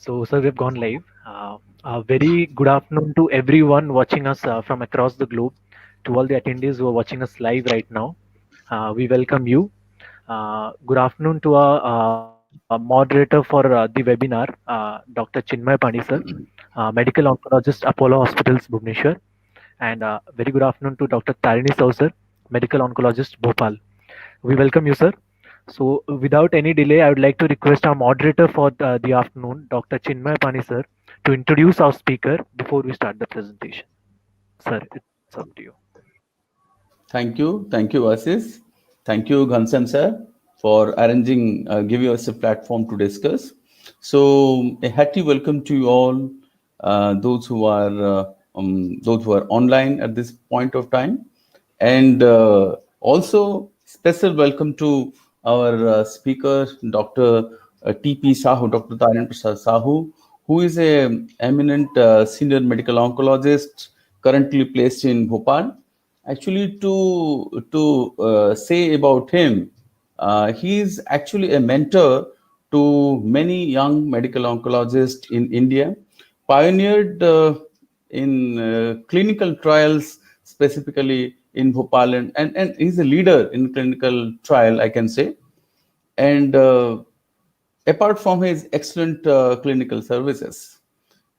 So, sir, we've gone live. A very good afternoon to everyone watching us from across the globe. To all the attendees who are watching us live right now, we welcome you. Good afternoon to our moderator for the webinar, Dr. Chinmay Pani, sir, medical oncologist, Apollo Hospitals, Bhubaneshwar. And very good afternoon to Dr. TARINI SAHOO, sir, medical oncologist, Bhopal. We welcome you, sir. So, without any delay, I would like to request our moderator for the afternoon, Dr. Chinmay Pani, sir, to introduce our speaker before we start the presentation. Sir, it's up to you. Thank you, Asis. Thank you, Ghansan sir, for arranging, giving us a platform to discuss. So, a hearty welcome to you all, those who are online at this point of time, and also special welcome to our speaker, Dr. T.P. Sahu, Dr. Tarin Sahu, who is a eminent senior medical oncologist currently placed in Bhopal. Actually, to say about him, he is actually a mentor to many young medical oncologists in India, pioneered in clinical trials, specifically in Bhopal, and he's a leader in clinical trial, I can say. And apart from his excellent clinical services,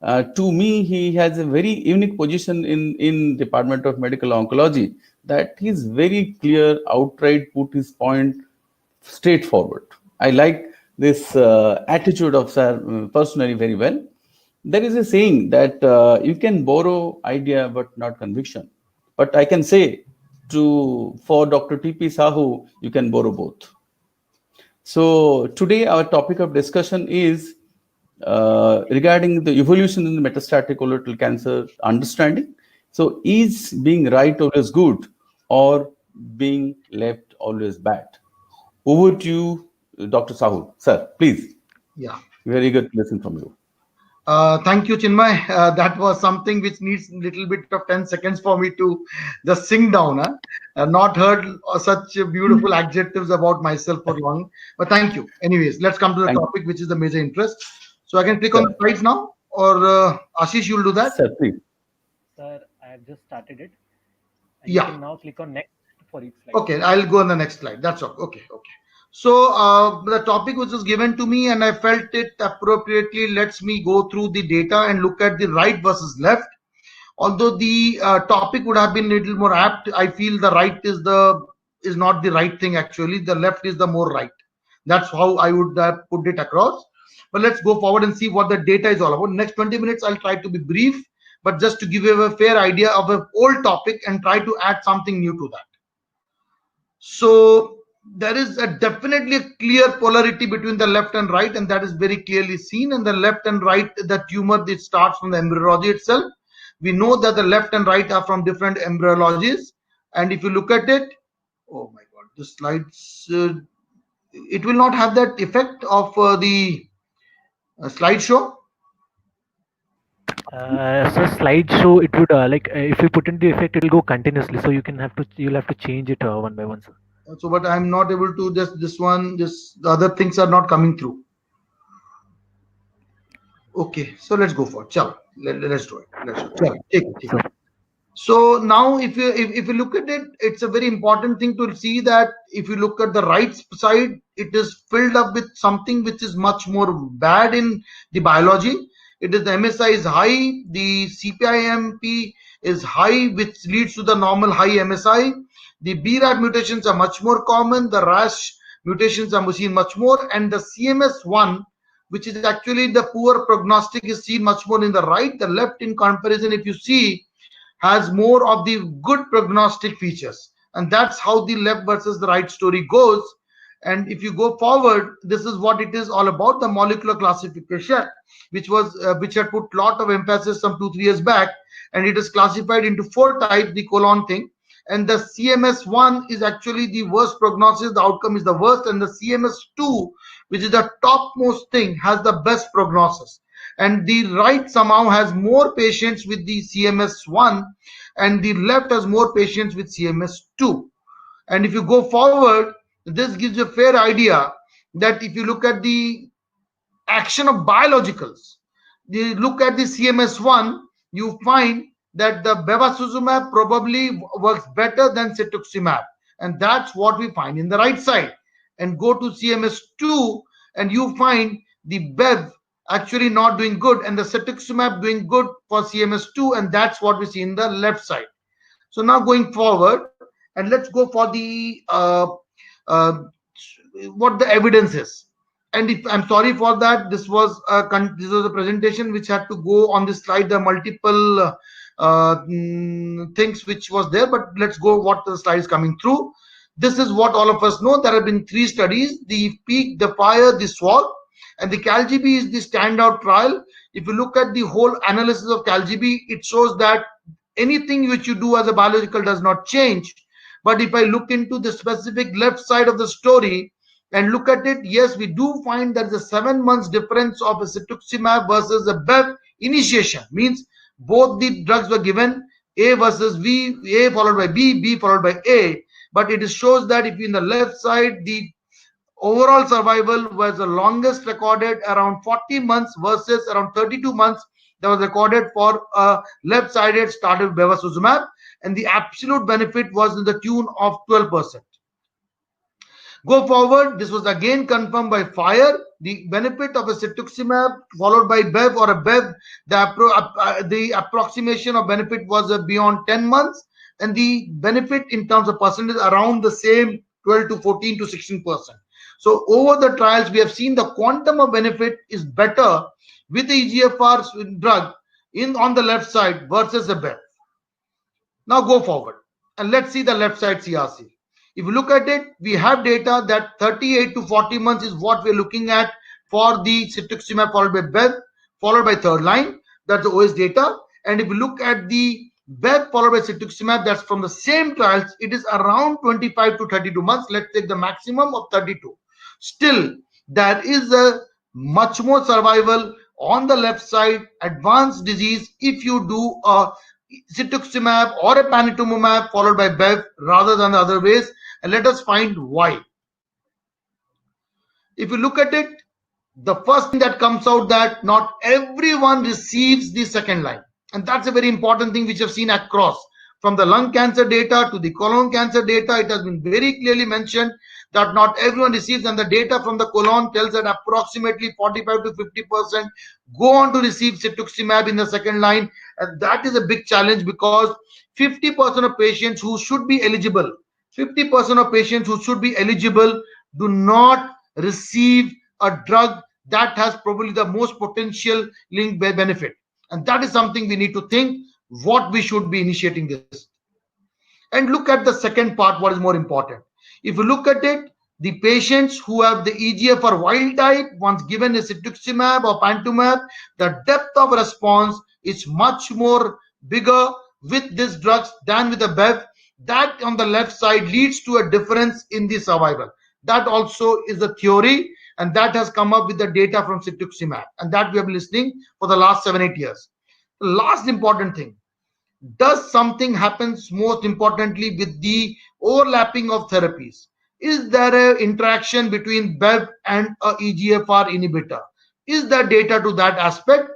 to me, he has a very unique position in Department of Medical Oncology, that he's very clear, outright put his point straightforward. I like this attitude of sir personally very well. There is a saying that you can borrow idea but not conviction. But I can say for Dr. T.P. Sahu, you can borrow both. So today our topic of discussion is regarding the evolution in the metastatic colorectal cancer understanding. So is being right always good or being left always bad? Over to you, Dr. Sahu. Sir, please. Yeah. Very good to listen from you. Thank you, Chinmay. That was something which needs a little bit of 10 seconds for me to just sing down. Not heard such beautiful adjectives about myself for long, but thank you. Anyways, let's come to the topic, which is the major interest. So I can click on the slides now, or Ashish, you'll do that? Sir, please. Sir, I have just started it. Yeah. You can now click on next for each slide. Okay, I'll go on the next slide. That's all. Okay. So the topic which was given to me, and I felt it appropriately lets me go through the data and look at the right versus left. Although the topic would have been a little more apt, I feel the right is not the right thing actually. The left is the more right. That's how I would put it across. But let's go forward and see what the data is all about. Next 20 minutes, I'll try to be brief, but just to give you a fair idea of an old topic and try to add something new to that. So there is definitely a clear polarity between the left and right, and that is very clearly seen. And the left and right, the tumor, it starts from the embryology itself. We know that the left and right are from different embryologies. And if you look at it, oh my God, the slides, it will not have that effect of the slideshow. So slideshow, it would if you put in the effect, it will go continuously. So you'll have to change it one by one, sir. So, but I'm not able to just the other things are not coming through. Okay, so let's go for it. Chalo, let's do it. Take it. So now if you look at it, it's a very important thing to see that if you look at the right side, it is filled up with something which is much more bad in the biology. It is the MSI is high, the CPIMP is high, which leads to the normal high MSI. The BRAF mutations are much more common, the RAS mutations are seen much more, and the CMS1, which is actually the poor prognostic, is seen much more in the right. The left, in comparison, if you see, has more of the good prognostic features, and that's how the left versus the right story goes. And if you go forward, this is what it is all about, the molecular classification, which had put lot of emphasis some 2-3 years back, and it is classified into 4 types, the colon thing. And the CMS1 is actually the worst prognosis, the outcome is the worst, and the CMS2, which is the topmost thing, has the best prognosis. And the right somehow has more patients with the CMS1, and the left has more patients with CMS2. And if you go forward, this gives you a fair idea that if you look at the action of biologicals. You look at the CMS1, you find that the bevacizumab probably works better than cetuximab, and that's what we find in the right side. And go to CMS2, and you find the bev actually not doing good and the cetuximab doing good for CMS2, and that's what we see in the left side. So now going forward, and let's go for the uh, what the evidence is. And if I'm sorry for that, this was a presentation which had to go on this slide. There are multiple things which was there, but let's go what the slide is coming through. This is what all of us know. There have been 3 studies: the PEAK, the FIRE, the SWOG, and the CalGB is the standout trial. If you look at the whole analysis of CalGB, it shows that anything which you do as a biological does not change. But if I look into the specific left side of the story and look at it, yes, we do find that the 7 months difference of a cetuximab versus a bev initiation means both the drugs were given, A versus B, A followed by B, B followed by A. But it shows that if in the left side, the overall survival was the longest recorded around 40 months versus around 32 months that was recorded for a left-sided started bevacizumab, and the absolute benefit was in the tune of 12%. Go forward, this was again confirmed by FIRE. The benefit of a cetuximab followed by bev or a bev, the approximation of benefit was beyond 10 months, and the benefit in terms of percentage around the same 12 to 14 to 16%. So over the trials, we have seen the quantum of benefit is better with the EGFR drug on the left side versus the bev. Now go forward and let's see the left side CRC. If you look at it, we have data that 38 to 40 months is what we're looking at for the cetuximab followed by bev, followed by third line. That's the OS data. And if you look at the bev followed by cetuximab, that's from the same trials, it is around 25 to 32 months. Let's take the maximum of 32. Still, there is a much more survival on the left side, advanced disease, if you do a cetuximab or a panitumumab followed by bev rather than the other ways. And let us find why. If you look at it, the first thing that comes out that not everyone receives the second line. And that's a very important thing which I've seen across. From the lung cancer data to the colon cancer data, it has been very clearly mentioned that not everyone receives, and the data from the colon tells that approximately 45 to 50% go on to receive cetuximab in the second line. And that is a big challenge because 50% of patients who should be eligible, 50% of patients who should be eligible do not receive a drug that has probably the most potential link benefit. And that is something we need to think what we should be initiating this. And look at the second part, what is more important. If you look at it, the patients who have the EGFR wild type, once given a cetuximab or panitumumab, the depth of response is much more bigger with these drugs than with the bev. That on the left side leads to a difference in the survival. That also is a theory, and that has come up with the data from cetuximab, and that we have been listening for the last 7-8 years. The last important thing, does something happens most importantly with the overlapping of therapies? Is there an interaction between bev and a EGFR inhibitor? Is there data to that aspect?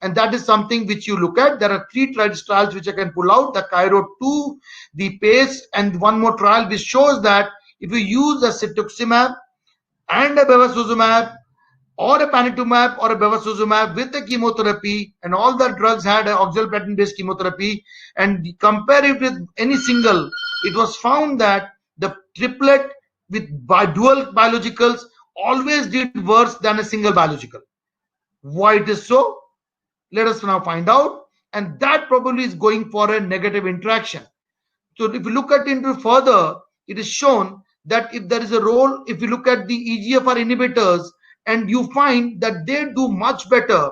And that is something which you look at. There are 3 trials which I can pull out: the Cairo 2, the PACE, and one more trial which shows that if you use a cetuximab and a bevacizumab or a panitumumab or a bevacizumab with a chemotherapy, and all the drugs had an oxaliplatin based chemotherapy, and compare it with any single, it was found that the triplet with dual biologicals always did worse than a single biological. Why it is so? Let us now find out, and that probably is going for a negative interaction. So if you look at it further, it is shown that if there is a role, if you look at the EGFR inhibitors, and you find that they do much better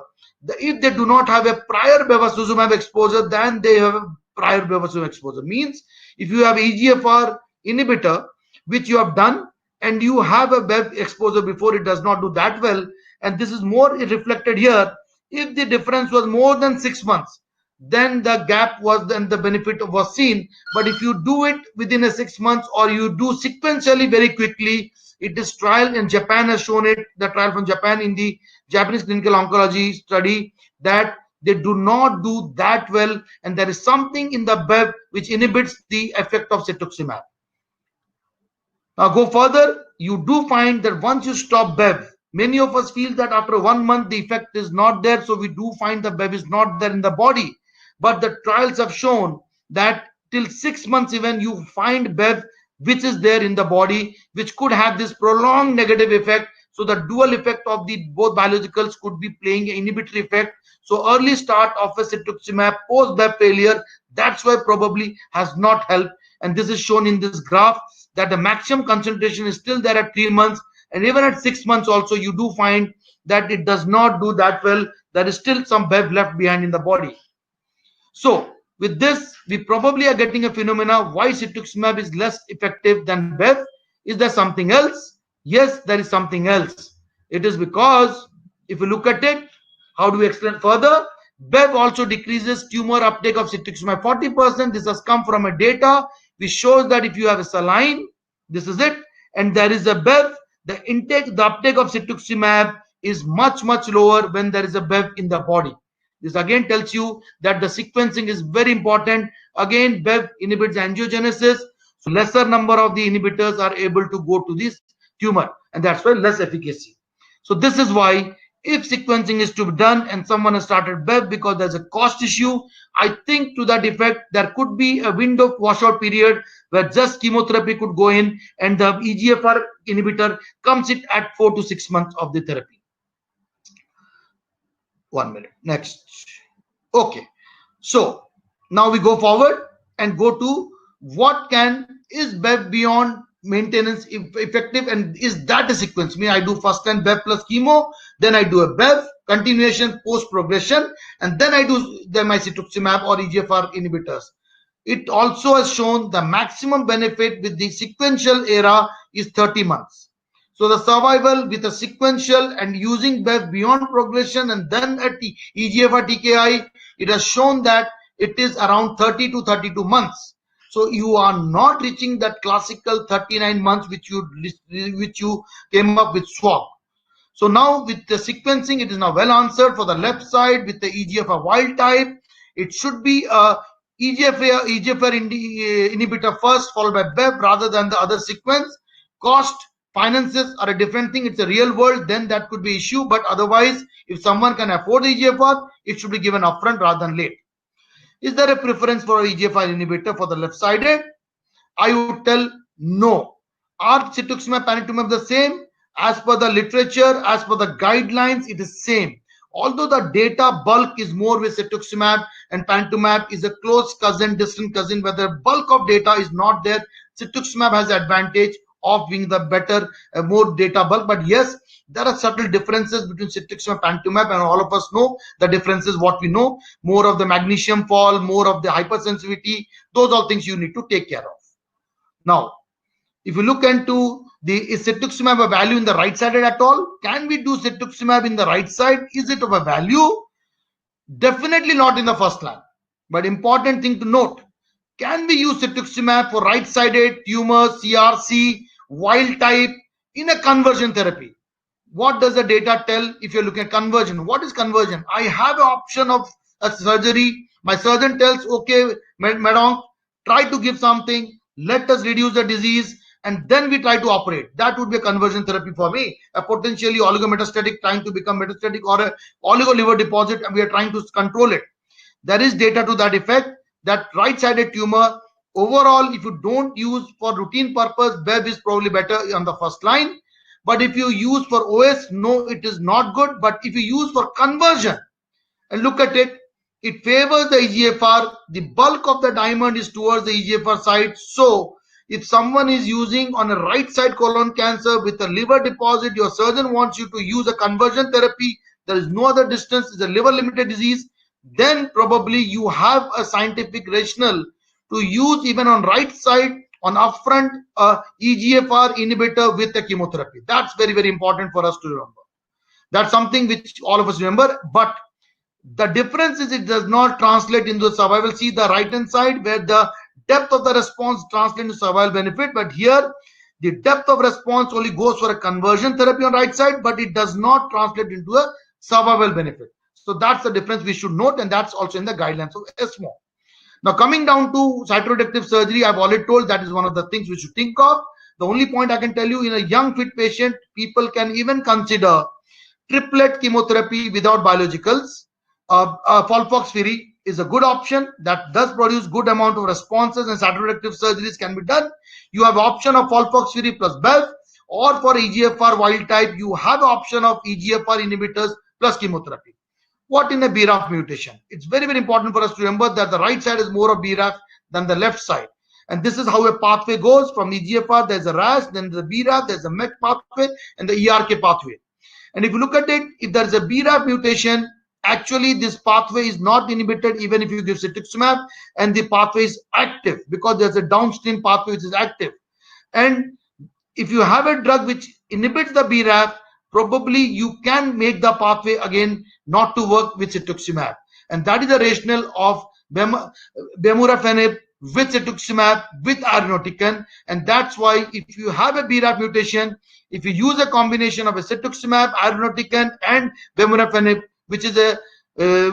if they do not have a prior bevacizumab exposure than they have a prior bevacizumab exposure. Means if you have EGFR inhibitor which you have done and you have a bev exposure before, it does not do that well, and this is more reflected here. If the difference was more than 6 months, then the gap was, then the benefit was seen. But if you do it within a 6 months or you do sequentially very quickly, it is trial in Japan has shown it, the trial from Japan in the Japanese clinical oncology study that they do not do that well, and there is something in the BEV which inhibits the effect of cetuximab. Now go further, you do find that once you stop BEV, many of us feel that after 1 month the effect is not there, so we do find the BEV is not there in the body. But the trials have shown that till 6 months even you find BEV which is there in the body, which could have this prolonged negative effect. So the dual effect of the both biologicals could be playing an inhibitory effect. So early start of a cetuximab post BEV failure, that's why probably has not helped. And this is shown in this graph that the maximum concentration is still there at 3 months, and even at 6 months also you do find that it does not do that well. There is still some BEV left behind in the body. So with this, we probably are getting a phenomena why cetuximab is less effective than BEV. Is there something else? Yes, there is something else. It is because if you look at it, how do we explain further? BEV also decreases tumor uptake of cetuximab 40%. This has come from a data which shows that if you have a saline, this is it, and there is a BEV, the uptake of cetuximab is much lower when there is a BEV in the body. This again tells you that the sequencing is very important. Again, BEV inhibits angiogenesis, so lesser number of the inhibitors are able to go to this tumor, and that's why less efficacy. So this is why if sequencing is to be done and someone has started BEV because there's a cost issue, I think to that effect there could be a window washout period where just chemotherapy could go in and the EGFR inhibitor comes in at 4 to 6 months of the therapy. 1 minute. Next. Okay. So now we go forward and go to what is BEV beyond maintenance effective, and is that a sequence? I do first line BEV plus chemo, then I do a BEV continuation post progression, and then I do my cetuximab or EGFR inhibitors. It also has shown the maximum benefit with the sequential era is 30 months. So the survival with a sequential and using BEV beyond progression and then at the EGFR TKI, it has shown that it is around 30 to 32 months. So you are not reaching that classical 39 months which you came up with swap. So now with the sequencing, it is now well answered for the left side with the EGFR wild type. It should be a EGFR inhibitor first followed by BEV rather than the other sequence. Cost, finances are a different thing. It's a real world, then that could be issue. But otherwise, if someone can afford the EGFR, it should be given upfront rather than late. Is there a preference for EGFR inhibitor for the left-sided? I would tell no. Are cetuximab panitumumab the same? As per the literature, as per the guidelines, it is same. Although the data bulk is more with cetuximab and panitumumab is a close cousin, distant cousin, where the bulk of data is not there. Cetuximab has the advantage of being the better, more data bulk. But yes, there are subtle differences between cetuximab and panitumumab, and all of us know the differences. What we know, more of the magnesium fall, more of the hypersensitivity. Those are things you need to take care of. Now, if you look into is cetuximab a value in the right sided at all? Can we do cetuximab in the right side? Is it of a value? Definitely not in the first line. But important thing to note, can we use cetuximab for right sided tumor, CRC, wild type in a conversion therapy? What does the data tell if you're looking at conversion? What is conversion? I have an option of a surgery. My surgeon tells, okay, Madam, try to give something. Let us reduce the disease, and then we try to operate. That would be a conversion therapy for me. A potentially oligometastatic trying to become metastatic, or a oligoliver deposit, and we are trying to control it. There is data to that effect that right-sided tumor, overall, if you don't use for routine purpose, BEV is probably better on the first line. But if you use for OS, no, it is not good. But if you use for conversion, and look at it, it favors the EGFR. The bulk of the diamond is towards the EGFR side. So if someone is using on a right side colon cancer with a liver deposit, your surgeon wants you to use a conversion therapy, there is no other distance, it's a liver limited disease, then probably you have a scientific rationale to use even on right side on upfront EGFR inhibitor with the chemotherapy. That's very important for us to remember. That's something which all of us remember. But the difference is it does not translate into survival. See the right hand side where the depth of the response translates into survival benefit. But here the depth of response only goes for a conversion therapy on right side, but it does not translate into a survival benefit. So that's the difference we should note, and that's also in the guidelines of ESMO. Now, coming down to cytoreductive surgery, I've already told that is one of the things we should think of. The only point I can tell you, in a young fit patient, people can even consider triplet chemotherapy without biologicals. Folfoxfiri is a good option that does produce good amount of responses, and cytoreductive surgeries can be done. You have option of folfoxfiri plus bev, or for EGFR wild type, you have option of EGFR inhibitors plus chemotherapy. What in a BRAF mutation? It's very, very important for us to remember that the right side is more of BRAF than the left side. And this is how a pathway goes. From EGFR, there's a RAS, then the BRAF, there's a MEK pathway, and the ERK pathway. And if you look at it, if there's a BRAF mutation, actually this pathway is not inhibited even if you give cetuximab, and the pathway is active because there's a downstream pathway which is active. And if you have a drug which inhibits the BRAF, probably you can make the pathway again not to work with cetuximab. And that is the rationale of bemurafenib with cetuximab with irinotecan. And that's why if you have a BRAF mutation, if you use a combination of a cetuximab, irinotecan, and bemurafenib, which is a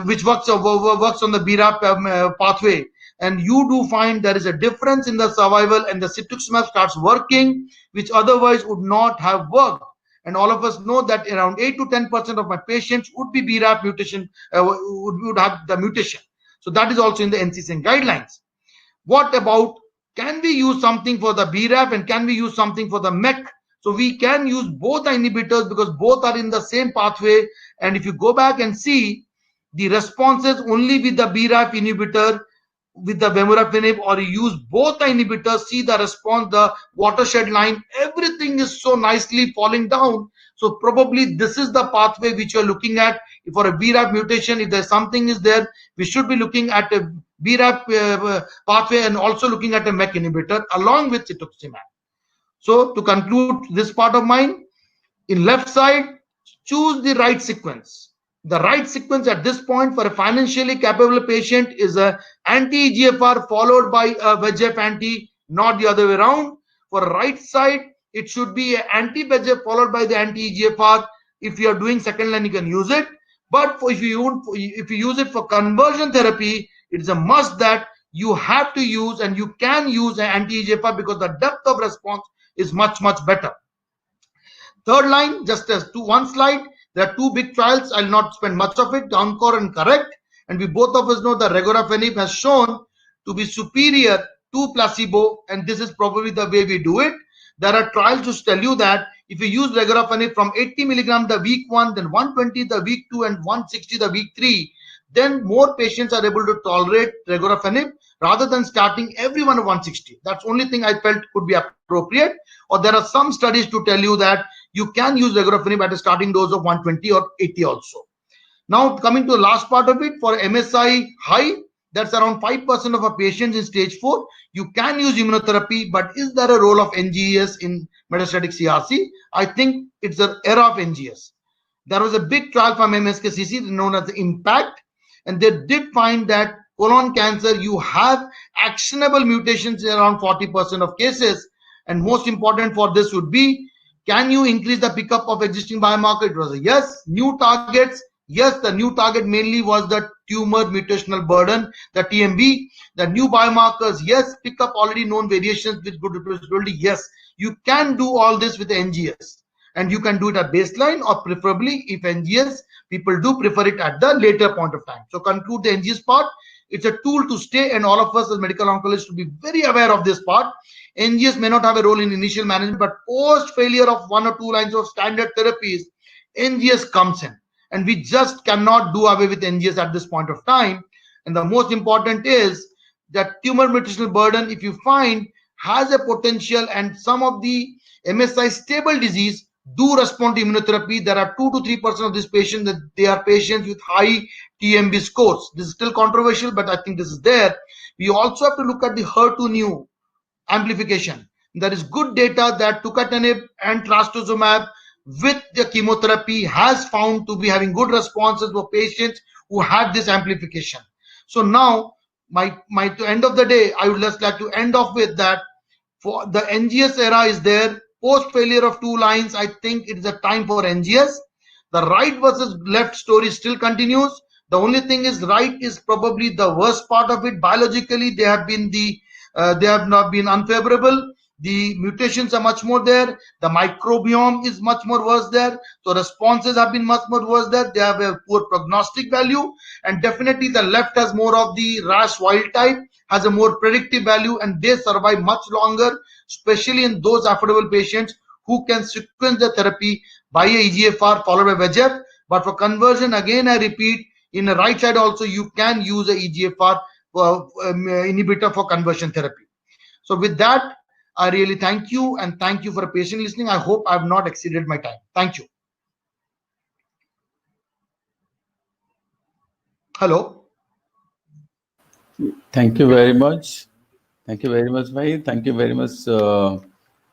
which works on the BRAF pathway, and you do find there is a difference in the survival, and the cetuximab starts working, which otherwise would not have worked. And all of us know that around 8 to 10% of my patients would be BRAF mutation, would have the mutation. So that is also in the NCCN guidelines. What about, can we use something for the BRAF and can we use something for the MEK? So we can use both the inhibitors because both are in the same pathway. And if you go back and see the responses only with the BRAF inhibitor, with the bemurafenib, or you use both the inhibitors, see the response, the watershed line, everything is so nicely falling down. So probably this is the pathway which you're looking at. If for a BRAF mutation, if there's something is there, we should be looking at a BRAF pathway and also looking at a MEK inhibitor along with cetuximab. So to conclude this part of mine, in left side, choose the right sequence. The right sequence at this point for a financially capable patient is a anti-EGFR followed by a VEGF anti, not the other way around. For right side, it should be an anti-VEGF followed by the anti-EGFR. If you are doing second line, you can use it. But if you use it for conversion therapy, it is a must that you have to use, and you can use an anti-EGFR because the depth of response is much, much better. Third line, just as one slide, there are two big trials. I'll not spend much of it, ENCORE and CORRECT. And we both of us know that regorafenib has shown to be superior to placebo, and this is probably the way we do it. There are trials to tell you that if you use regorafenib from 80 milligram the week 1, then 120 the week 2, and 160 the week 3, then more patients are able to tolerate regorafenib rather than starting everyone at 160. That's the only thing I felt could be appropriate. Or there are some studies to tell you that you can use regorafenib at a starting dose of 120 or 80 also. Now coming to the last part of it, for MSI high, that's around 5% of our patients in stage 4. You can use immunotherapy, but is there a role of NGS in metastatic CRC? I think it's the era of NGS. There was a big trial from MSKCC known as the IMPACT, and they did find that colon cancer, you have actionable mutations in around 40% of cases. And most important for this would be, can you increase the pickup of existing biomarker? It was a yes. New targets, yes. The new target mainly was the tumor mutational burden, the TMB. The new biomarkers, yes. Pick up already known variations with good reproducibility, yes. You can do all this with the NGS, and you can do it at baseline, or preferably if NGS, people do prefer it at the later point of time. So conclude the NGS part. It's a tool to stay, and all of us as medical oncologists should be very aware of this part. NGS may not have a role in initial management, but post failure of 1 or 2 lines of standard therapies, NGS comes in, and we just cannot do away with NGS at this point of time. And the most important is that tumor mutational burden, if you find, has a potential, and some of the MSI stable disease do respond to immunotherapy. There are 2 to 3% of these patients that they are patients with high TMB scores. This is still controversial, but I think this is there. We also have to look at the HER2 new amplification. There is good data that tucatinib and trastuzumab with the chemotherapy has found to be having good responses for patients who have this amplification. So now, to end of the day, I would just like to end off with that. For the NGS era is there. Post failure of 2 lines, I think it is a time for NGS. The right versus left story still continues. The only thing is, right is probably the worst part of it. Biologically, they have not been unfavorable. The mutations are much more there. The microbiome is much more worse there. So responses have been much more worse there. They have a poor prognostic value, and definitely the left has more of the RAS wild type, has a more predictive value, and they survive much longer, especially in those affordable patients who can sequence the therapy by a EGFR followed by VEGF. But for conversion, again I repeat, in the right side also you can use a EGFR inhibitor for conversion therapy. So with that, I really thank you, and thank you for patient listening. I hope I have not exceeded my time. Thank you. Hello. Thank you very much. Thank you very much, Bhai. Thank you very much to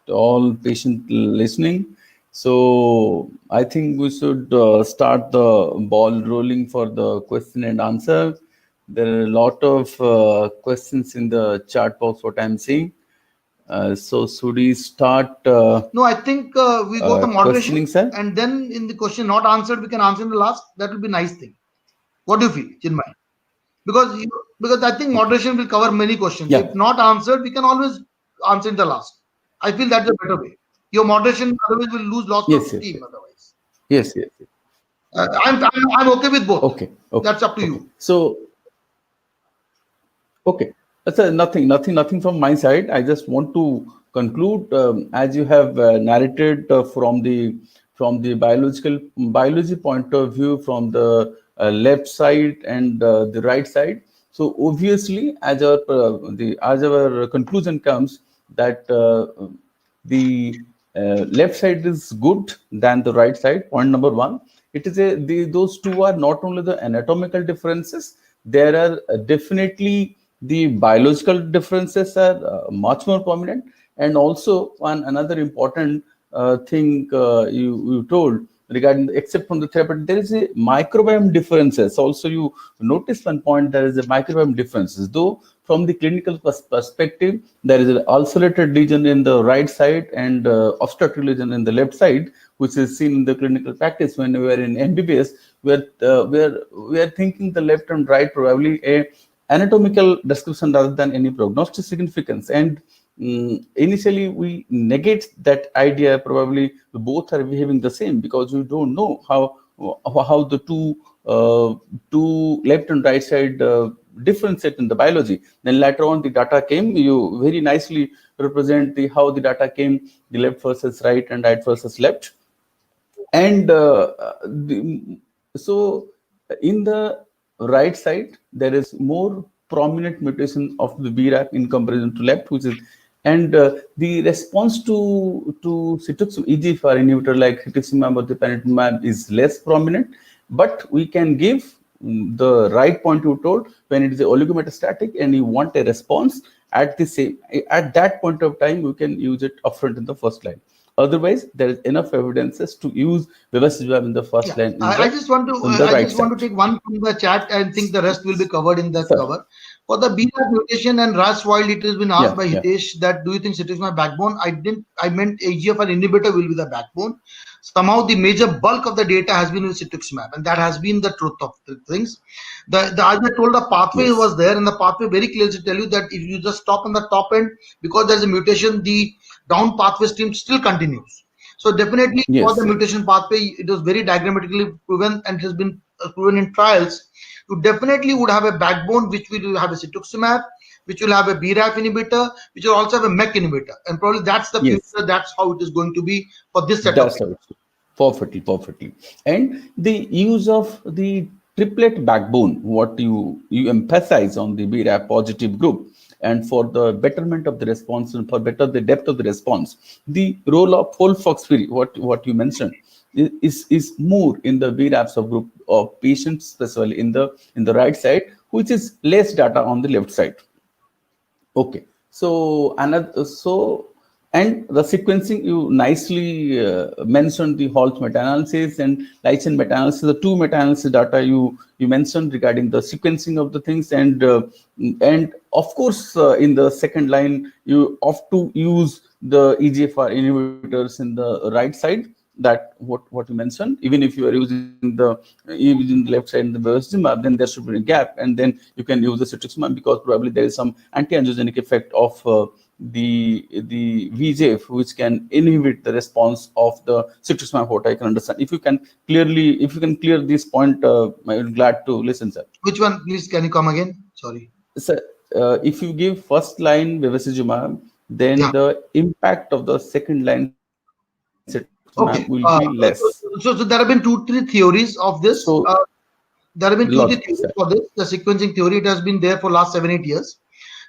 all patient listening. So I think we should start the ball rolling for the question and answer. There are a lot of questions in the chat box, what I'm seeing. So should we start No, I think we go to questioning, moderation, sir? and then in the question not answered, we can answer in the last. That will be nice thing. What do you feel, Chinmay? Because I think Okay. moderation will cover many questions. Yeah. If not answered, we can always answer in the last. I feel that's a better way. Your moderation otherwise will lose lots of Yes, yes, steam yes. otherwise. Yes, yes, yes. I'm okay with both. Okay, okay, That's up to okay. you. So okay, that's nothing from my side. I just want to conclude as you have narrated from the biology point of view, from the left side and the right side. So obviously, as our conclusion comes that the left side is good than the right side. Point number one. It is those two are not only the anatomical differences. There are definitely the biological differences are much more prominent, and also one another important thing you told regarding except from the therapy, there is a microbiome differences. Also, you notice one point, there is a microbiome differences. Though from the clinical perspective, there is an ulcerated lesion in the right side and obstructive lesion in the left side, which is seen in the clinical practice when we are in MBBS. We are thinking the left and right probably a anatomical description rather than any prognostic significance. And initially we negate that idea. Probably both are behaving the same because we don't know how the two left and right side differentiate in the biology. Then later on the data came. You very nicely represent the how the data came, the left versus right and right versus left. And so in the right side there is more prominent mutation of the BRAF in comparison to left, which is, and the response to cetuximab EGFR inhibitor like cetuximab or the panitumumab is less prominent, but we can give the right point you told. When it is oligometastatic and you want a response at the same at that point of time, you can use it upfront in the first line. Otherwise, there is enough evidences to use bevacizumab in the first Yeah, line I just want to in the I right just want to side. take one from the chat and think the rest will be covered in the Sir, cover. For the BRAF mutation and RAS wild, it has been asked yeah, by yeah, Hitesh that do you think cetuximab backbone? I meant AGFR inhibitor will be the backbone. Somehow the major bulk of the data has been with cetuximab, and that has been the truth of the things. The as I told, the pathway yes, was there, and the pathway very clearly tell you that if you just stop on the top end because there's a mutation, the down pathway stream still continues. So definitely for yes, the sir. mutation pathway, it was very diagrammatically proven and it has been proven in trials. You definitely would have a backbone which will have a cetuximab, which will have a BRAF inhibitor, which will also have a MEK inhibitor, and probably that's the Yes. future. That's how it is going to be for this set of That's patients. how it's perfectly, perfectly. And the use of the triplet backbone, what you emphasize on the BRAF positive group, and for the betterment of the response and for better the depth of the response, the role of folfoxfiri, what you mentioned, is more in the BRAF subgroup of patients, especially in the right side, which is less data on the left side. Okay, so another and the sequencing you nicely mentioned the Holt meta-analysis and light chain meta-analysis, the two meta-analysis data you mentioned regarding the sequencing of the things, and of course in the second line you have to use the EGFR inhibitors in the right side, that what you mentioned. Even if you are using the left side and the bevacizumab, then there should be a gap, and then you can use the cetuximab because probably there is some anti-angiogenic effect of the VEGF, which can inhibit the response of the cetuximab. What I can understand. If you can clear this point, I'm glad to listen, sir. Which one, please? Can you come again? Sorry. So, if you give first line bevacizumab, then Yeah. the impact of the second line cetuximab will be less. Okay. So there have been 2-3 theories of So, this. There have been two, three logic, sir. theories for this. The sequencing theory, it has been there for last 7-8 years.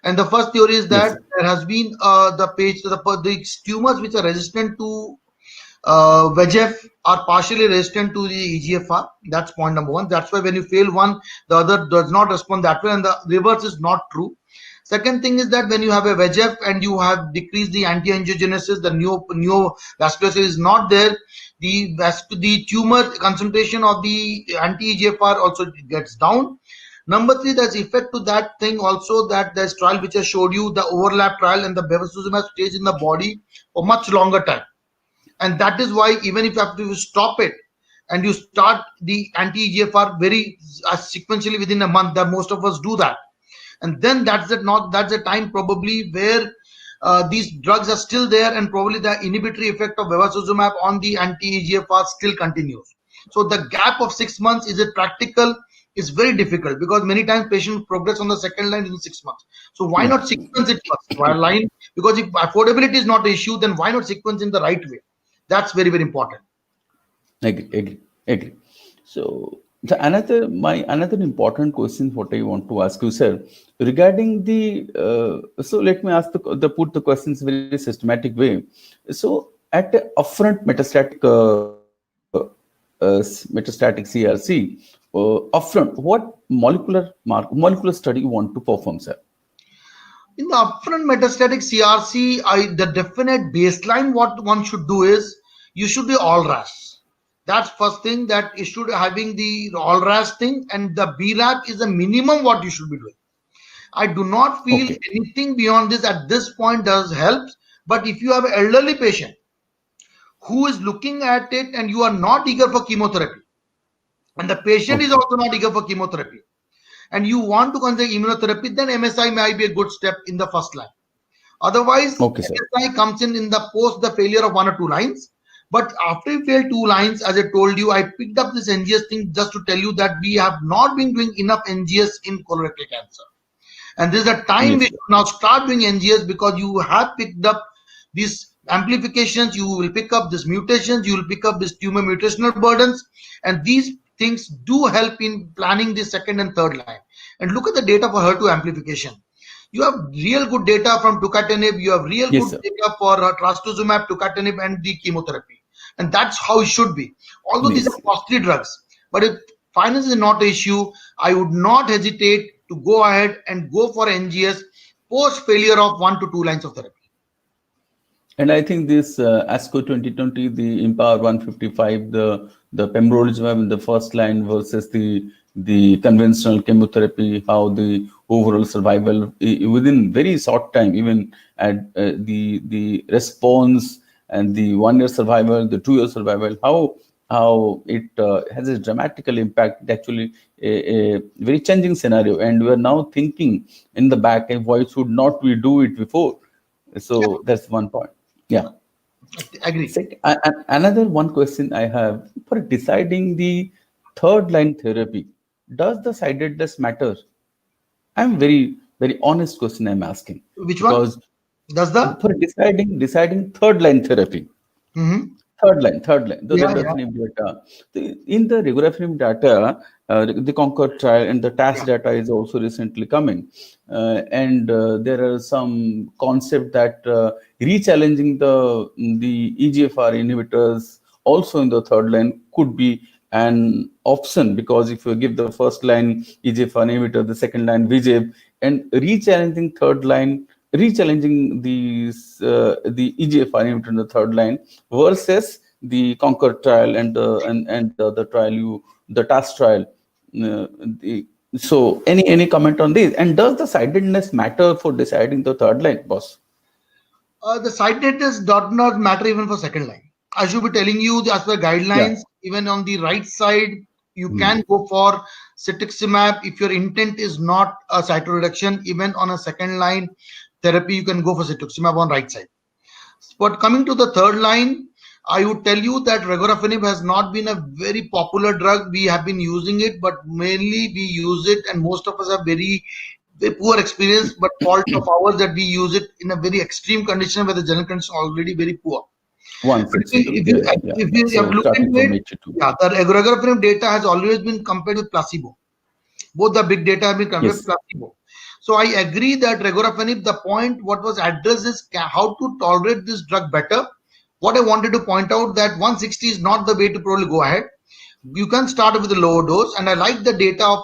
And the first theory is Yes, that sir. there has been the tumors which are resistant to VEGF are partially resistant to the EGFR. That's point number one. That's why when you fail one, the other does not respond that way, and the reverse is not true. Second thing is that when you have a VEGF and you have decreased the anti-angiogenesis, the neovasculature is not there. The tumor concentration of the anti-EGFR also gets down. Number three, there's effect to that thing also, that there's trial which I showed you, the overlap trial, and the bevacizumab stays in the body for much longer time. And that is why even if you have to stop it and you start the anti-EGFR very sequentially within a month, that most of us do that, and then that's the time probably where these drugs are still there, and probably the inhibitory effect of bevacizumab on the anti-EGFR still continues. So the gap of 6 months, is it practical? Is very difficult, because many times patients progress on the second line in 6 months. So why Yeah. not sequence it first, trial line? Because if affordability is not the issue, then why not sequence in the right way? That's very, very important. Agree. So, another important question what I want to ask you, sir, regarding the so let me ask put the questions very systematic way. So, at the upfront metastatic CRC, upfront, what molecular study you want to perform, sir? In the upfront metastatic CRC, the definite baseline what one should do is you should be all RAS. That's first thing, that you should having the all RAS thing, and the BRAF is the minimum what you should be doing. I do not feel Okay. anything beyond this at this point does helps. But if you have an elderly patient who is looking at it and you are not eager for chemotherapy, and the patient is Okay. also not eager for chemotherapy, and you want to consider immunotherapy, then MSI might be a good step in the first line. Otherwise, Okay, sir. MSI comes in the post the failure of 1 or 2 lines. But after you fail 2 lines, as I told you, I picked up this NGS thing just to tell you that we have not been doing enough NGS in colorectal cancer. And this is a time we Yes, sir. should now start doing NGS, because you have picked up these amplifications, you will pick up these mutations, you will pick up these tumor mutational burdens, and these things do help in planning the second and third line. And look at the data for HER2 amplification. You have real good data from tucatinib, you have real Yes, good sir. data for trastuzumab, tucatinib, and the chemotherapy. And that's how it should be. Although these are Yes. costly drugs, but if finance is not an issue, I would not hesitate to go ahead and go for NGS post failure of 1 to 2 lines of therapy. And I think this ASCO 2020, the Empower 155, the pembrolizumab in the first line versus the conventional chemotherapy, how the overall survival within very short time, even at the response and the 1 year survival, the 2 year survival, how it has a dramatical impact. Actually, a very changing scenario, and we are now thinking in the back, and why should not we do it before? So that's one point. Yeah. Agree. Another one question I have for deciding the third line therapy. Does the sidedness matter? I'm very honest question I'm asking, Which one? because Does the? for deciding third line therapy, Mm-hmm. third line, the Yeah, yeah, regorafenib data. In the regorafenib data, the Concord trial and the TAS yeah. data is also recently coming. And there are some concept that re-challenging the EGFR inhibitors also in the third line could be an option, because if you give the first line EGFR inhibitor, the second line VEGF, and re-challenging third line, re-challenging the EGFR inhibitor in the third line versus the Concord trial and the trial the TAS trial. So any comment on this? And does the sidedness matter for deciding the third line, boss? The sidedness does not matter even for second line. I should be telling you as per Yeah. guidelines, even on the right side, you can go for cetuximab if your intent is not a cytoreduction. Even on a second line therapy, you can go for cetuximab on right side. But coming to the third line, I would tell you that regorafenib has not been a very popular drug. We have been using it, but mainly we use it, and most of us have very poor experience. But fault of ours that we use it in a very extreme condition where the general condition is already very poor. But 162. if Yeah, you yeah, yeah, if yeah. you have So looked starting into from it, 82. yeah, the regorafenib data has always been compared with placebo. Both the big data have been compared with Yes. placebo. So I agree that regorafenib, the point what was addressed is how to tolerate this drug better. What I wanted to point out that 160 is not the way to probably go ahead. You can start with a lower dose, and I like the data of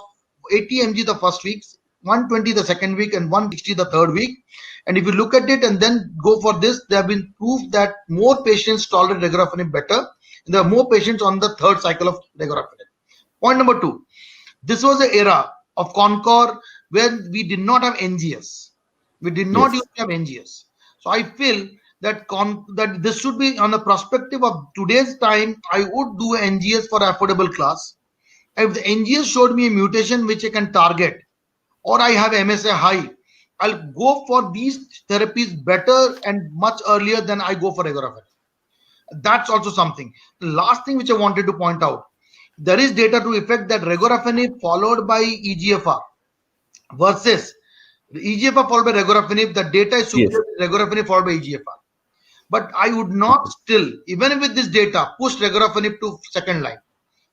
80 mg the first week, 120 the second week, and 160 the third week. And if you look at it and then go for this, there have been proof that more patients tolerate regorafenib better. There are more patients on the third cycle of regorafenib. Point number two, this was an era of Concor where we did not have NGS. We did not used Yes. to have NGS. So I feel that that this should be on the perspective of today's time. I would do NGS for affordable class. If the NGS showed me a mutation which I can target, or I have MSA high, I'll go for these therapies better and much earlier than I go for regorafenib. That's also something. The last thing which I wanted to point out, there is data to effect that regorafenib followed by EGFR versus EGFR followed by regorafenib, the data is Yes. superior to regorafenib followed by EGFR. But I would not still, even with this data, push regorafenib to second line.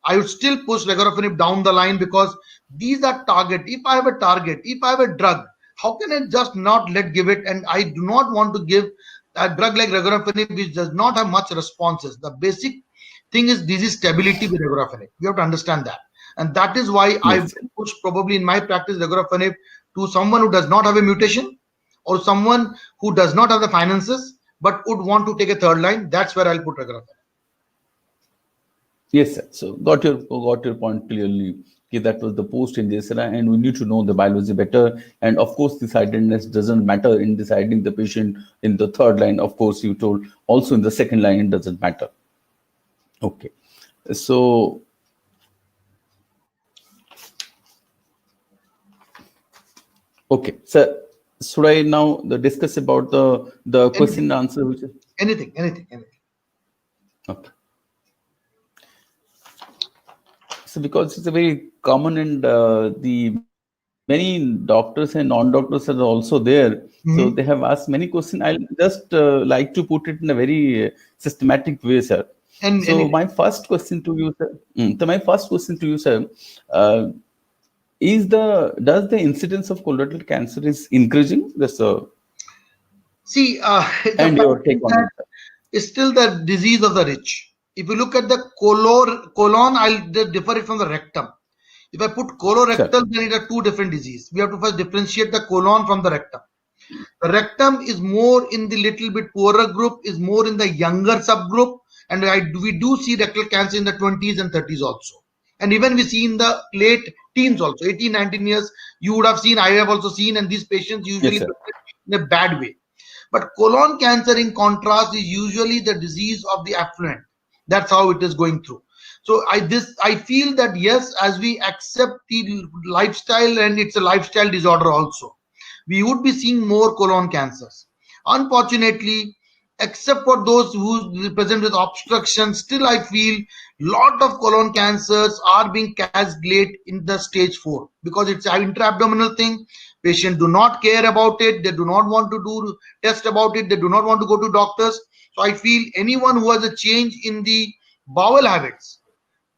I would still push regorafenib down the line because these are target. If I have a target, if I have a drug, how can I just not give it? And I do not want to give a drug like regorafenib which does not have much responses. The basic thing is disease stability with regorafenib. You have to understand that. And that is why I Yes. will push probably in my practice regorafenib to someone who does not have a mutation or someone who does not have the finances but would want to take a third line. That's where I'll put regorafenib. Yes, sir. So got your point clearly. Okay, that was the post in this era, and we need to know the biology better. And of course, decidedness doesn't matter in deciding the patient in the third line. Of course, you told also in the second line it doesn't matter. Okay, so okay, sir. Should I now discuss about the Anything, question and answer? Which is, anything. okay. So because it's a very common and the many doctors and non-doctors are also there, so they have Mhm. asked many questions. I'll just like to put it in a very systematic way, sir. So Anything. my first question to you, sir. So my first question to you, sir, uh, is does the incidence of colorectal cancer is increasing? This See, the and fact your is take on that it, sir. it's still the disease of the rich. If you look at the colon, I'll differ it from the rectum. If I put Sir. colorectal, then it are two different diseases. We have to first differentiate the colon from the rectum. The rectum is more in the little bit poorer group, is more in the younger subgroup, and we do see rectal cancer in the 20s and 30s also. And even we see in the late teens also, 18, 19 years, you would have seen, I have also seen, and these patients Yes, usually sir. present in a bad way. But colon cancer, in contrast, is usually the disease of the affluent. That's how it is going through. So I feel that yes, as we accept the lifestyle, and it's a lifestyle disorder also, we would be seeing more colon cancers. Unfortunately, except for those who present with obstruction, still I feel lot of colon cancers are being cast late in the stage 4 because it's an intra-abdominal thing. Patients do not care about it. They do not want to do test about it. They do not want to go to doctors. So I feel anyone who has a change in the bowel habits,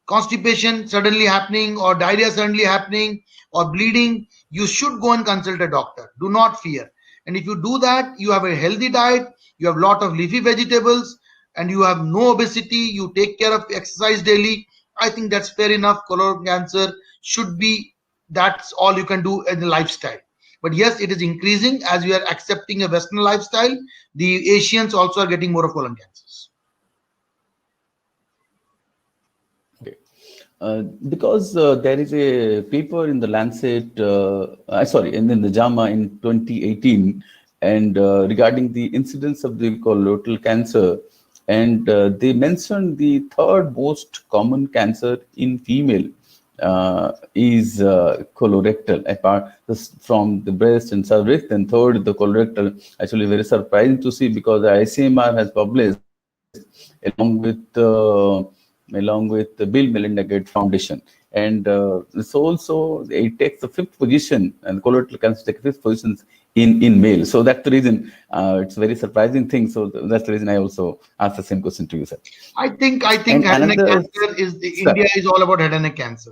constipation suddenly happening or diarrhea suddenly happening or bleeding, you should go and consult a doctor. Do not fear. And if you do that, you have a healthy diet, you have a lot of leafy vegetables, and you have no obesity, you take care of exercise daily. I think that's fair enough. Colorectal cancer should be, that's all you can do in the lifestyle. But yes, it is increasing as we are accepting a Western lifestyle. The Asians also are getting more of colon cancers. Okay. Because there is a paper in the Lancet, sorry, in the JAMA in 2018, and regarding the incidence of the colorectal cancer, and they mentioned the third most common cancer in female is colorectal, apart from the breast and cervix, and third the colorectal. Actually, very surprising to see, because the ICMR has published along with the Bill Melinda Gates Foundation, and it's also it takes the fifth position, and colorectal cancer takes fifth positions in male. So that's the reason it's a very surprising thing. So that's the reason I also asked the same question to you, sir. I think And head and neck another, cancer is sir, India is all about head and neck cancer.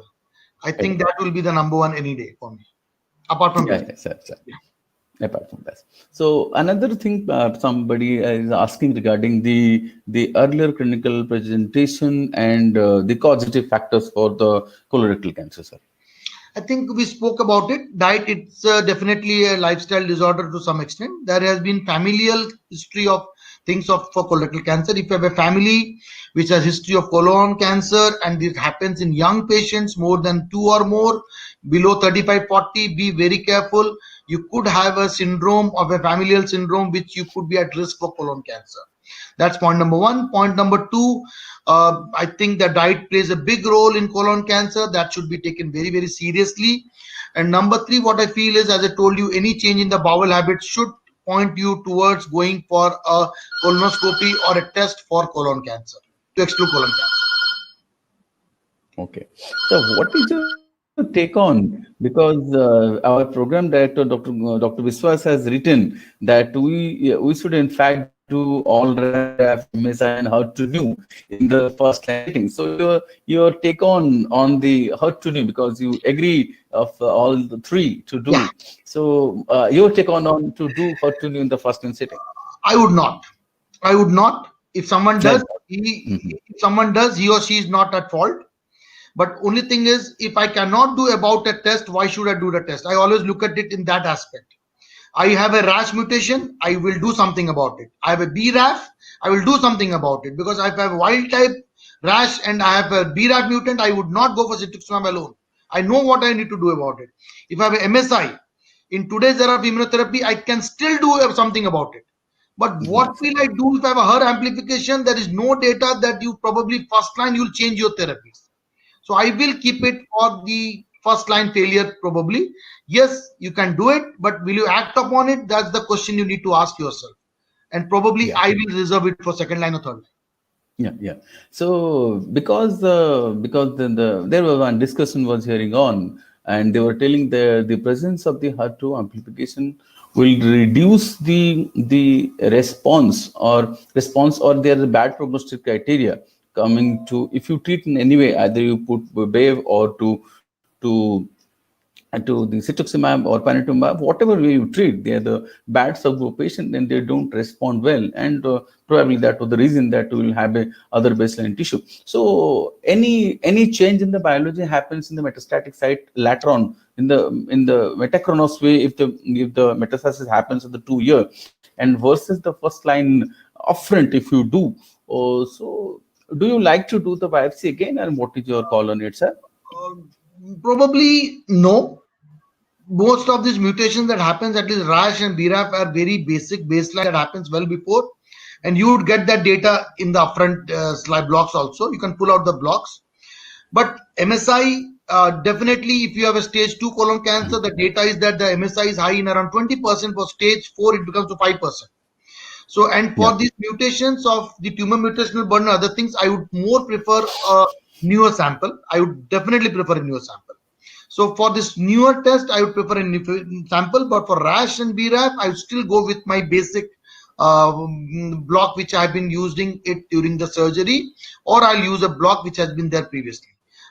I think okay, that will be the number one any day for me, apart from breast. yeah, sir. Apart from that, so another thing, somebody is asking regarding the earlier clinical presentation and the causative factors for the colorectal cancer, sir. I think we spoke about it. Diet, it's definitely a lifestyle disorder to some extent. There has been familial history of things of for colorectal cancer. If you have a family which has history of colon cancer and it happens in young patients, more than two or more, below 35, 40, be very careful. You could have a syndrome of a familial syndrome which you could be at risk for colon cancer. That's point number one. Point number two, I think the diet plays a big role in colon cancer. That should be taken very, very seriously. And number three, what I feel is, as I told you, any change in the bowel habits should point you towards going for a colonoscopy or a test for colon cancer to exclude colon cancer. Okay. So what is your take on, because our program director, Dr. Viswas, has written that we should in fact do all RAF, BRAF, MSI, and HER2 in the first line setting. So your take on the HER2, because you agree of all the three to Yeah, do. So your take on to do HER2 in the first line setting. I would not. I would not. If someone does, Like, mhm. he or she is not at fault. But only thing is, if I cannot do about a test, why should I do the test? I always look at it in that aspect. I have a rash mutation, I will do something about it. I have a BRAF, I will do something about it. Because if I have a wild type rash and I have a BRAF mutant, I would not go for cetuximab alone. I know what I need to do about it. If I have a MSI, in today's era of immunotherapy, I can still do something about it. But what Yes, will I do if I have a HER amplification? There is no data that you probably first line you'll change your therapies. So I will keep it for the first line failure probably. Yes, you can do it, but will you act upon it? That's the question you need to ask yourself. And probably yeah. I will reserve it for second line or third line. Yeah, yeah. So because there was one discussion was hearing on, and they were telling the presence of the HER2 amplification will reduce the response, or there are bad prognostic criteria coming to, if you treat in any way, either you put BEV or to to the cetuximab or panitumumab, whatever way you treat, they are the bad subgroup patient, and they don't respond well, and probably that was the reason that we will have a other baseline tissue. So any change in the biology happens in the metastatic site later on in the metachronous way, if the metastasis happens in the 2 year, and versus the first line upfront if you do. So do you like to do the biopsy again, and what is your call on it, sir? Probably no. Most of these mutations that happens, at least rash and BRAF, are very basic baseline that happens well before, and you would get that data in the upfront slide blocks also. You can pull out the blocks. But MSI, definitely, if you have a stage 2 colon cancer, the data is that the MSI is high in around 20%. For stage 4, it becomes to 5%. So, and Yeah. for these mutations of the tumor mutational burden, other things, I would more prefer a newer sample. I would definitely prefer a newer sample. So for this newer test, I would prefer a new sample. But for rash and BRAF, I would still go with my basic block which I've been using it during the surgery, or I'll use a block which has been there previously.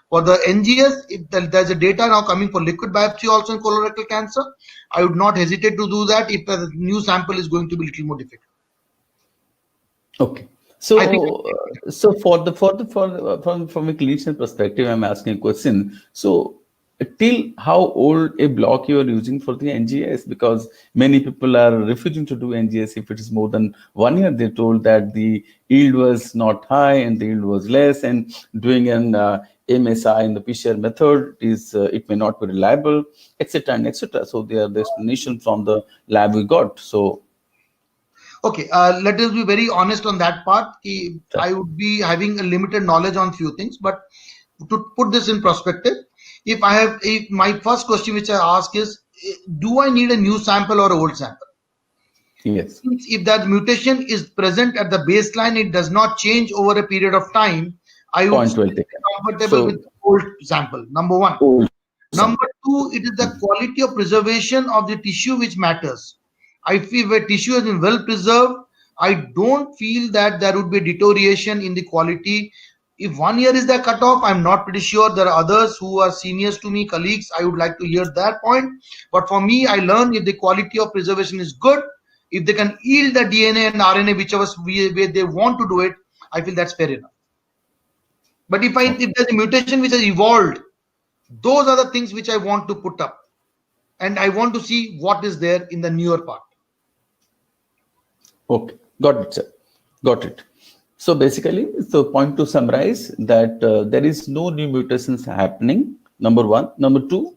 For the NGS, there's a data now coming for liquid biopsy also in colorectal cancer. I would not hesitate to do that if the new sample is going to be a little more difficult. Okay. I think So from a clinician perspective, I'm asking a question. So till how old a block you are using for the NGS? Because many people are refusing to do NGS if it is more than 1 year. They told that the yield was not high and the yield was less, and doing an MSI in the PCR method is it may not be reliable, etc. and etc. So they are the explanation from the lab we got. So Okay, let us be very honest on that part. Sir. I would be having a limited knowledge on few things, but to put this in perspective, if my first question which I ask is, do I need a new sample or an old sample? Yes. If that mutation is present at the baseline, it does not change over a period of time, I would Point well still taken. be comfortable with So, the old sample. Number one. old Number sample. two, it is the quality of preservation of the tissue which matters. I feel where tissue has been well preserved, I don't feel that there would be deterioration in the quality. If 1 year is the cutoff, I'm not pretty sure. There are others who are seniors to me, colleagues. I would like to hear that point. But for me, I learn if the quality of preservation is good, if they can yield the DNA and RNA, whichever way they want to do it, I feel that's fair enough. But Okay. if there's a mutation which has evolved, those are the things which I want to put up, and I want to see what is there in the newer part. Okay. Got it, sir. Got it. So basically, the point to summarize that there is no new mutations happening. Number one. Number two,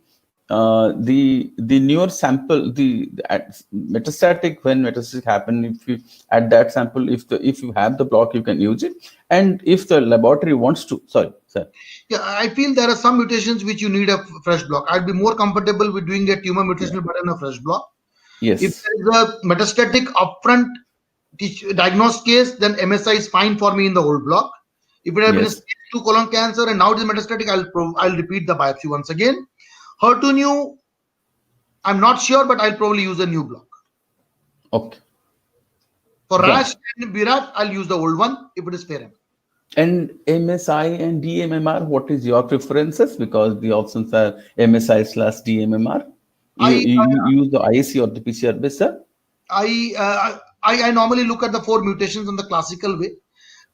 the newer sample, metastatic, when metastatic happen, if you add that sample, if you have the block, you can use it, and if the laboratory wants to, sorry, sir. Yeah, I feel there are some mutations which you need a fresh block. I'd be more comfortable with doing a tumor mutational burden a fresh block. If Yes. there is a metastatic upfront diagnosed case, then MSI is fine for me in the old block. If it had been a Yes. stage 2 colon cancer and now it is metastatic, I'll repeat the biopsy once again. HER2 new, I'm not sure, but I'll probably use a new block. Okay. For Done. RAS and BRAF, I'll use the old one if it is fair enough. And MSI and DMMR, what is your preferences? Because the options are MSI/DMMR. I You use the IC or the PCR based, sir? I normally look at the 4 mutations in the classical way,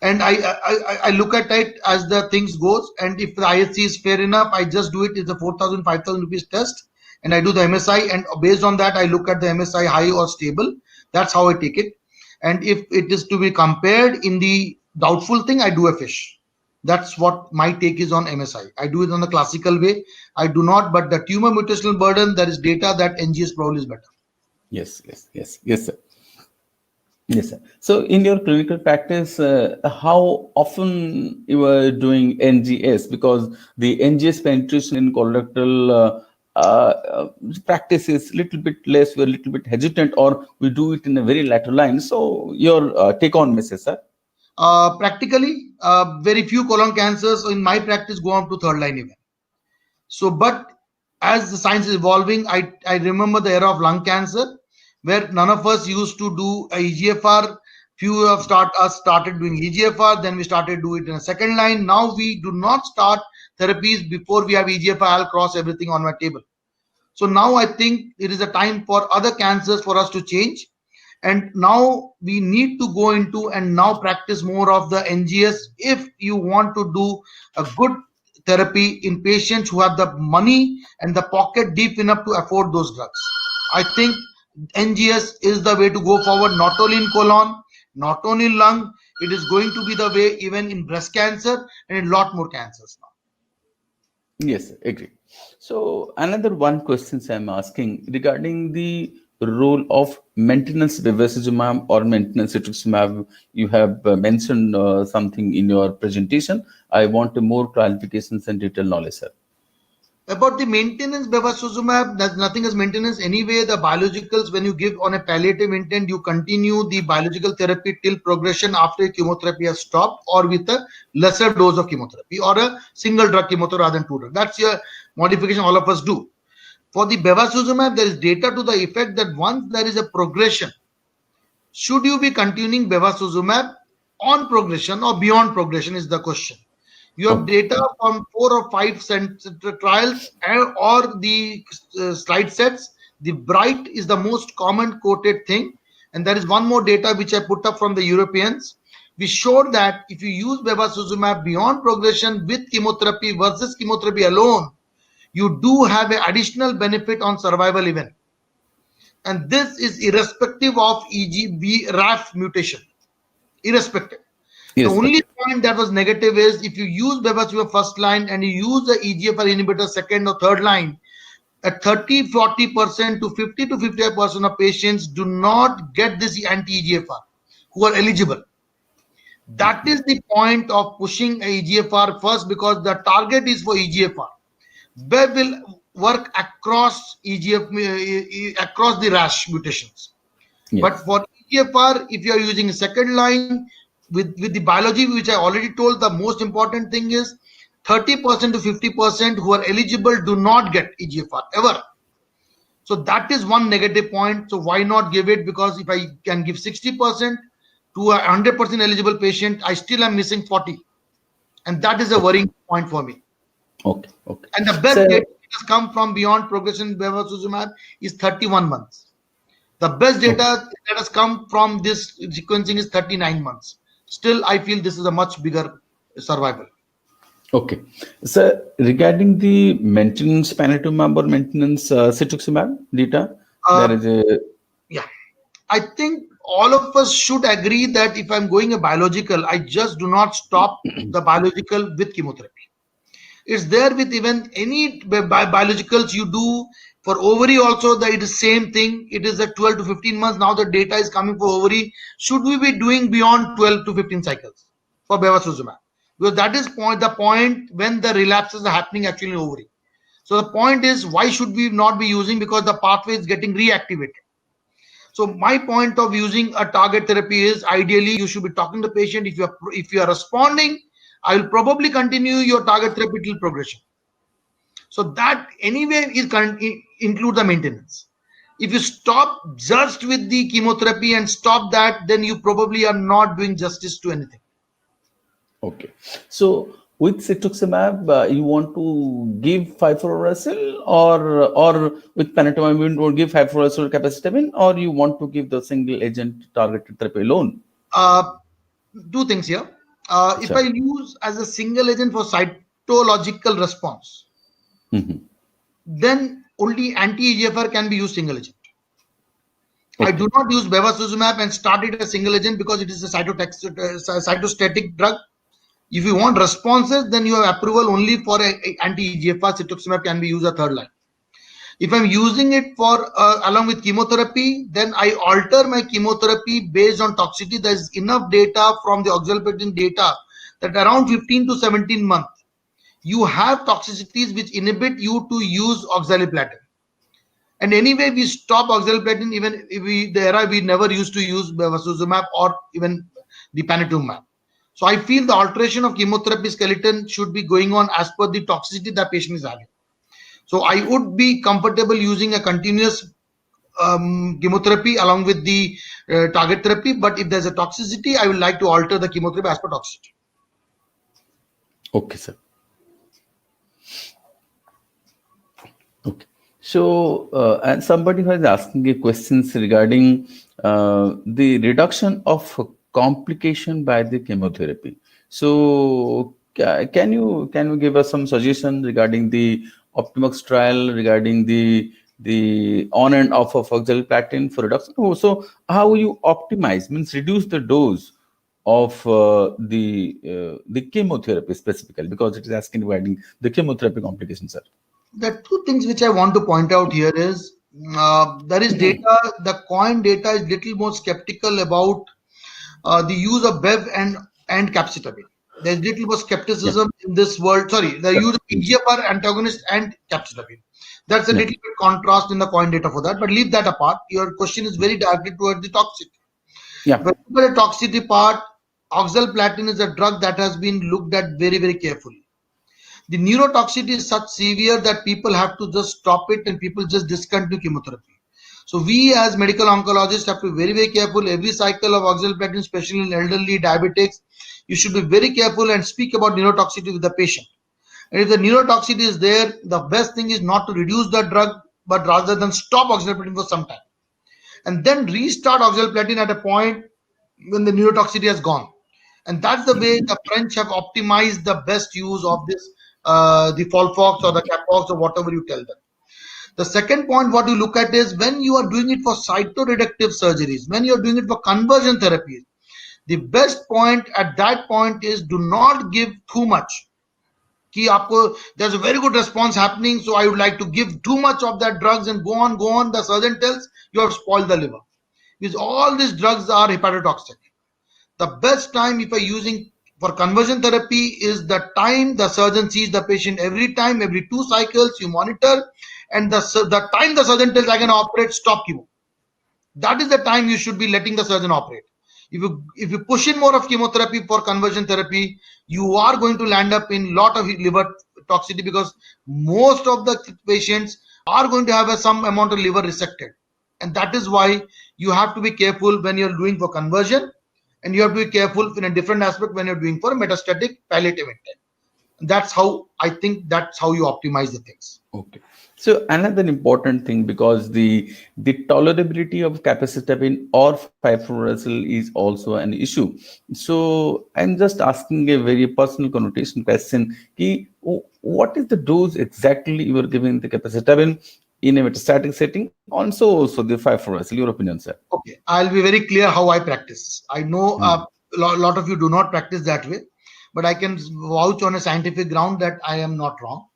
and I look at it as the things goes. And if the ISC is fair enough, I just do it. It's a 4,000, 5,000 rupees test, and I do the MSI, and based on that, I look at the MSI high or stable. That's how I take it. And if it is to be compared in the doubtful thing, I do a fish. That's what my take is on MSI. I do it on the classical way. I do not, but the tumor mutational burden, there is data that NGS probably is better. Yes, yes, sir. Yes, sir. So, in your clinical practice, how often you are doing NGS? Because the NGS penetration in colorectal practice is a little bit less. We're a little bit hesitant, or we do it in a very lateral line. So, your take on message, sir? Practically, very few colon cancers in my practice go on to third line even. So, but as the science is evolving, I remember the era of lung cancer where none of us used to do a EGFR. Few of us started doing EGFR, then we started doing it in a second line. Now we do not start therapies before we have EGFR. I'll cross everything on my table. So now I think it is a time for other cancers for us to change. And now we need to go into and now practice more of the NGS if you want to do a good therapy in patients who have the money and the pocket deep enough to afford those drugs. I think NGS is the way to go forward, not only in colon, not only in lung. It is going to be the way even in breast cancer and in a lot more cancers now. Yes, agree. So another one question I'm asking regarding the role of maintenance bevacizumab or maintenance rituximab. You have mentioned something in your presentation. I want more clarifications and detailed knowledge, sir. About the maintenance bevacizumab, there's nothing as maintenance anyway. The biologicals, when you give on a palliative intent, you continue the biological therapy till progression after chemotherapy has stopped, or with a lesser dose of chemotherapy, or a single drug chemotherapy rather than 2 drugs. That's your modification all of us do. For the bevacizumab, there is data to the effect that once there is a progression, should you be continuing bevacizumab on progression or beyond progression is the question. You have Okay. data from 4 or 5 trials or the slide sets. The bright is the most common quoted thing. And there is one more data which I put up from the Europeans. We showed that if you use bevacizumab beyond progression with chemotherapy versus chemotherapy alone, you do have an additional benefit on survival event. And this is irrespective of BRAF mutation. Irrespective. The only Irrespective. point that was negative is if you use bevacizumab first line and you use the EGFR inhibitor second or third line, at 30-40% to 50 to 55% of patients do not get this anti-EGFR who are eligible. That is the point of pushing EGFR first, because the target is for EGFR. BEV will work across across the RAS mutations. But Yes. for EGFR, if you are using a second line with the biology, which I already told, the most important thing is 30% to 50% who are eligible do not get EGFR ever. So that is one negative point. So why not give it? Because if I can give 60% to a 100% eligible patient, I still am missing 40. And that is a worrying point for me. Okay. Okay. And the best So data that has come from beyond progression bevacizumab is 31 months. The best data okay. that has come from this sequencing is 39 months. Still, I feel this is a much bigger survival. Okay. So regarding the maintenance panitumumab or maintenance cetuximab data, there Uh, is a yeah, I think all of us should agree that if I'm going a biological, I just do not stop the biological with chemotherapy. It's there with even any biologicals you do for ovary also. That it is same thing. It is at 12 to 15 months. Now the data is coming for ovary. Should we be doing beyond 12 to 15 cycles for bevacizumab? Because that is the point when the relapses are happening actually in ovary. So the point is, why should we not be using? Because the pathway is getting reactivated. So my point of using a target therapy is, ideally you should be talking to the patient. If you are responding, I will probably continue your target therapy till progression. So that anyway include the maintenance. If you stop just with the chemotherapy and stop that, then you probably are not doing justice to anything. okay. So with cetuximab, you want to give 5-fluorouracil or with panitumumab you want to give 5-fluorouracil capecitabine, or you want to give the single agent targeted therapy alone? Uh, Two things here. If I Sure. use as a single agent for cytological response, Mhm. then only anti-EGFR can be used single agent. I Okay. do not use bevacizumab and start it as single agent because it is a cytostatic drug. If you want responses, then you have approval only for a anti-EGFR. Cetuximab can be used a third line. If I'm using it for along with chemotherapy, then I alter my chemotherapy based on toxicity. There is enough data from the oxaliplatin data that around 15 to 17 months, you have toxicities which inhibit you to use oxaliplatin. And anyway, we stop oxaliplatin. Even if the era we never used to use bevacizumab or even the panitumumab. So I feel the alteration of chemotherapy skeleton should be going on as per the toxicity that patient is having. So I would be comfortable using a continuous chemotherapy along with the target therapy. But if there's a toxicity, I would like to alter the chemotherapy as per toxicity. Okay, sir. Okay. So, and somebody was asking a questions regarding the reduction of complication by the chemotherapy. So, can you give us some suggestion regarding the Optimus trial regarding the on and off of oxaliplatin for reduction? Also, how you optimize means reduce the dose of the chemotherapy specifically, because it is asking regarding the chemotherapy complications, sir. The two things which I want to point out here is there is data, the coin data is little more skeptical about the use of BEV and capecitabine. There's little more Yeah. skepticism in this world. Sorry, the use of Mm. EGFR antagonist and capecitabine. That's a Yeah. little bit contrast in the coin data for that. But leave that apart. Your question is very directed towards the toxicity. Yeah. When you look at the toxicity part, oxaliplatin is a drug that has been looked at very, very carefully. The neurotoxicity is such severe that people have to just stop it and people just discontinue chemotherapy. So we as medical oncologists have to be very, very careful. Every cycle of oxaliplatin, especially in elderly diabetics, you should be very careful and speak about neurotoxicity with the patient. And if the neurotoxicity is there, the best thing is not to reduce the drug, but rather than stop oxaliplatin for some time and then restart oxaliplatin at a point when the neurotoxicity has gone. And that's the way the French have optimized the best use of this, the Folfox or the Capox or whatever you tell them. The second point, what you look at is when you are doing it for cytoreductive surgeries, when you are doing it for conversion therapies, the best point at that point is do not give too much. कि आपको there's a very good response happening, so I would like to give too much of that drugs and go on. The surgeon tells you have spoiled the liver, because all these drugs are hepatotoxic. The best time if you're using for conversion therapy is the time the surgeon sees the patient. Every time, every 2 cycles you monitor, and the time the surgeon tells I can operate, stop chemo. That is the time you should be letting the surgeon operate. If you push in more of chemotherapy for conversion therapy, you are going to land up in lot of liver toxicity, because most of the patients are going to have some amount of liver resected, and that is why you have to be careful when you're doing for conversion, and you have to be careful in a different aspect when you're doing for metastatic palliative intent. That's how I think that's how you optimize the things. Okay. So another important thing, because the tolerability of capecitabine or fipronil is also an issue. So I'm just asking a very personal connotation question. What is the dose exactly you are giving the capecitabine in a metastatic setting? Also the fipronil. Your opinion, sir? Okay, I'll be very clear how I practice. I know a lot of you do not practice that way, but I can vouch on a scientific ground that I am not wrong.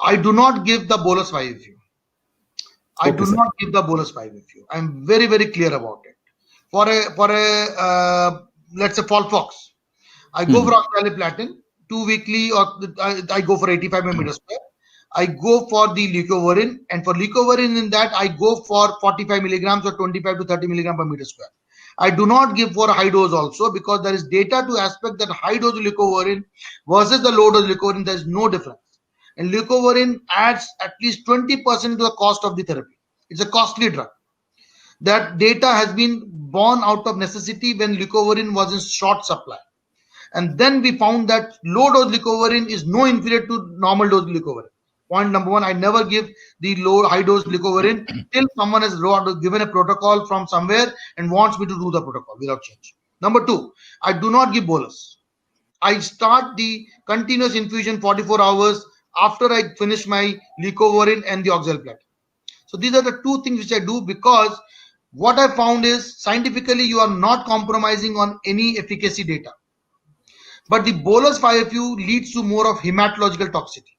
I do not give the bolus 5FU. I Okay, do sir. not give the bolus 5FU. I'm very, very clear about it. For a let's say Folfox, I go for oxaliplatin 2 weekly, or I go for 85 millimeters square. I go for the leucovorin, and for leucovorin in that I go for 45 milligrams or 25 to 30 milligram per meter square. I do not give for a high dose also, because there is data to aspect that high dose leucovorin versus the low dose leucovorin, there is no difference. And leucovorin adds at least 20% to the cost of the therapy. It's a costly drug. That data has been born out of necessity when leucovorin was in short supply. And then we found that low dose leucovorin is no inferior to normal dose leucovorin. Point number one, I never give the high dose leucovorin till someone has given a protocol from somewhere and wants me to do the protocol without change. Number two, I do not give bolus. I start the continuous infusion 44 hours after I finish my leucovorin and the oxaliplatin. So these are the two things which I do, because what I found is scientifically you are not compromising on any efficacy data. But the bolus 5FU leads to more of hematological toxicity.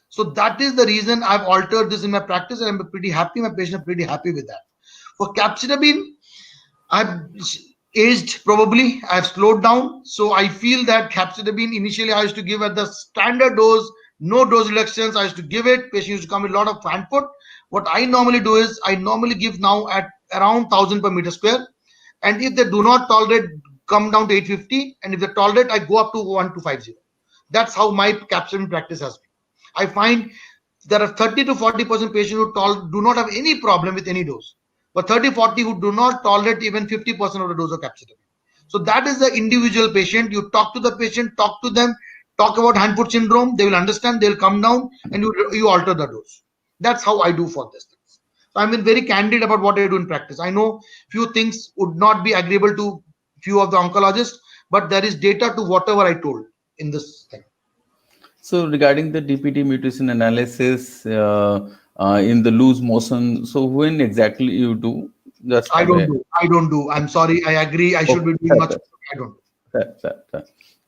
So that is the reason I've altered this in my practice, and I'm pretty happy. My patients are pretty happy with that. For capecitabine, I've aged probably. I've slowed down. So I feel that capecitabine initially I used to give at the standard dose, no dose reductions. I used to give it. Patients used to come with a lot of hand foot. What I normally do is I normally give now at around 1000 per meter square. And if they do not tolerate, come down to 850. And if they tolerate, I go up to 1250. That's how my capsuline practice has been. I find there are 30 to 40% patients who do not have any problem with any dose, but 30-40 who do not tolerate even 50% of the dose of capecitabine. So that is the individual patient. You talk to the patient, talk to them, talk about hand-foot syndrome. They will understand. They'll come down, and you alter the dose. That's how I do for this things. So I'm very candid about what I do in practice. I know few things would not be agreeable to few of the oncologists, but there is data to whatever I told in this thing. So regarding the DPT mutation analysis in the loose motion, so when exactly you do? Just I have don't a do. I don't do. I'm sorry. I agree. I should okay. be doing much. I don't.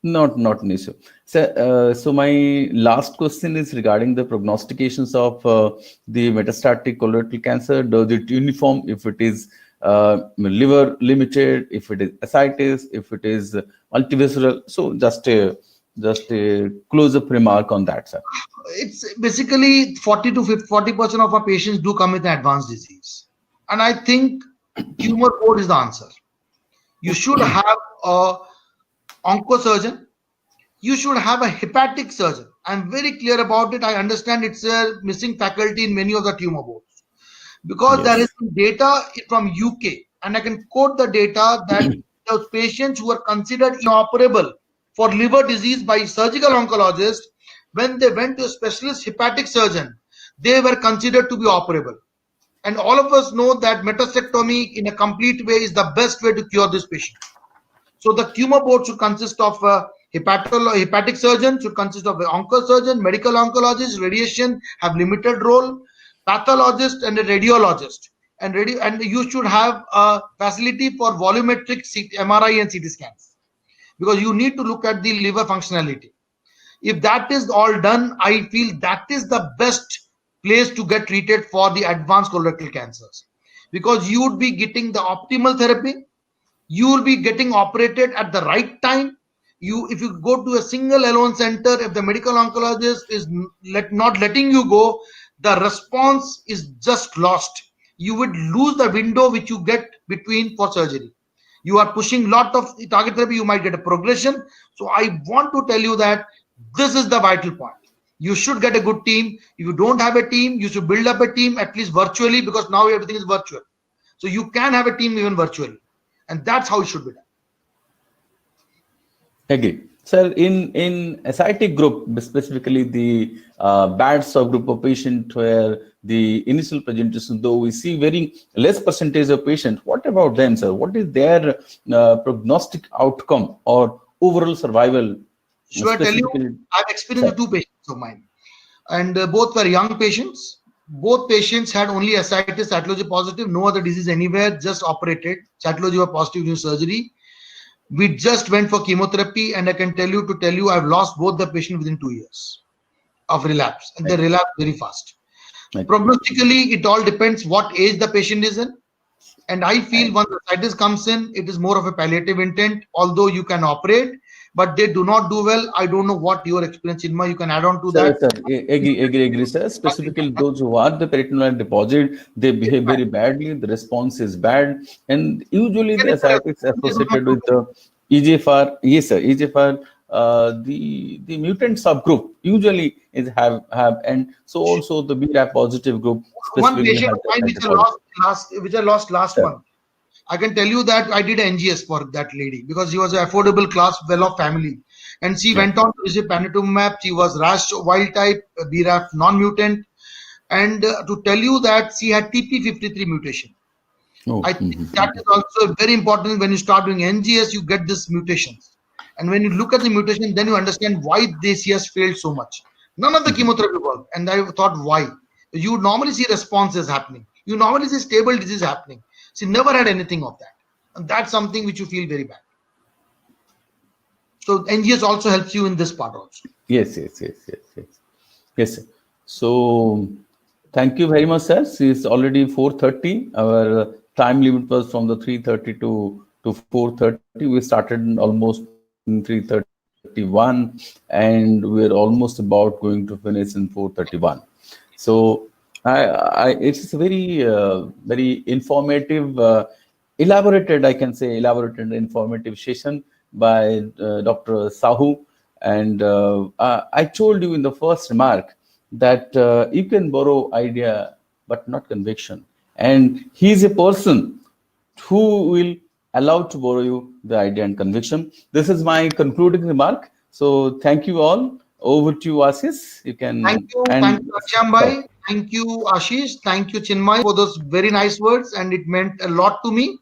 Not an issue. So, so my last question is regarding the prognostications of the metastatic colorectal cancer. Does it uniform if it is liver limited, if it is ascites, if it is multivisceral? So just a close-up remark on that, sir. It's basically 40% of our patients do come with an advanced disease, and I think tumor board is the answer. You should have a oncosurgeon. You should have a hepatic surgeon. I'm very clear about it. I understand it's a missing faculty in many of the tumor boards, because there is Yes. data from UK, and I can quote the data that those patients who are considered inoperable for liver disease by surgical oncologists, when they went to a specialist hepatic surgeon, they were considered to be operable. And all of us know that metastectomy in a complete way is the best way to cure this patient. So the tumor board should consist of a hepatic surgeon, should consist of an oncosurgeon, medical oncologist. Radiation have limited role, pathologist and a radiologist. And you should have a facility for volumetric MRI and CT scans, because you need to look at the liver functionality. If that is all done, I feel that is the best place to get treated for the advanced colorectal cancers, because you would be getting the optimal therapy, you will be getting operated at the right time. You, if you go to a single alone center, if the medical oncologist is not letting you go, the response is just lost. You would lose the window which you get between for surgery. You are pushing lot of target therapy, you might get a progression. So I want to tell you that this is the vital point. You should get a good team. If you don't have a team, you should build up a team at least virtually, because now everything is virtual. So you can have a team even virtually, and that's how it should be done. Agree. Sir, in ascitic group, specifically the bad subgroup of patient where the initial presentation, though we see very less percentage of patients, what about them, sir? What is their prognostic outcome or overall survival? So I tell you, I've experienced two patients of mine, and both were young patients. Both patients had only ascites, cytology positive, no other disease anywhere, just operated. Cytology were positive in surgery. We just went for chemotherapy, and I can tell you, I've lost both the patient within 2 years of relapse, and they relapse very fast. Prognostically, it all depends what age the patient is in. And I feel once the ascites comes in, it is more of a palliative intent, although you can operate, but they do not do well. I don't know what your experience, Chinmay, you can add on to that. Sir, agree, sir. Specifically, those who are the peritoneal deposit, they behave very badly. The response is bad, and usually the ascites associated with the EGFR. Yes, sir. EGFR, the mutant subgroup usually is have, and so also the BRAF positive group. One patient of mine which I lost last month. I can tell you that I did NGS for that lady because she was an affordable class, well-off family. And she went on to receive panitumumab. She was RAS wild type, BRAF non-mutant. And to tell you that she had TP53 mutation. I think that is also very important. When you start doing NGS, you get these mutations. And when you look at the mutation, then you understand why this has failed so much. None of the chemotherapy worked. And I thought, why? You normally see responses happening. You normally see stable disease happening. She never had anything of that. And that's something which you feel very bad. So NGS also helps you in this part also. Yes. Yes, sir. So thank you very much, sir. It's already 4:30. Our time limit was from the 3:30 to 4:30. We started almost in 3:31, and we're almost about going to finish in 4:31. So it's a very informative, elaborated, I can say, elaborated informative session by Dr. Sahu. And I told you in the first remark that you can borrow idea, but not conviction. And he is a person who will allow to borrow you the idea and conviction. This is my concluding remark. So thank you all. Over to you, Ashish. You can. Thank you, Shyam. Thank you, Ashish. Thank you, Chinmay, for those very nice words, and it meant a lot to me.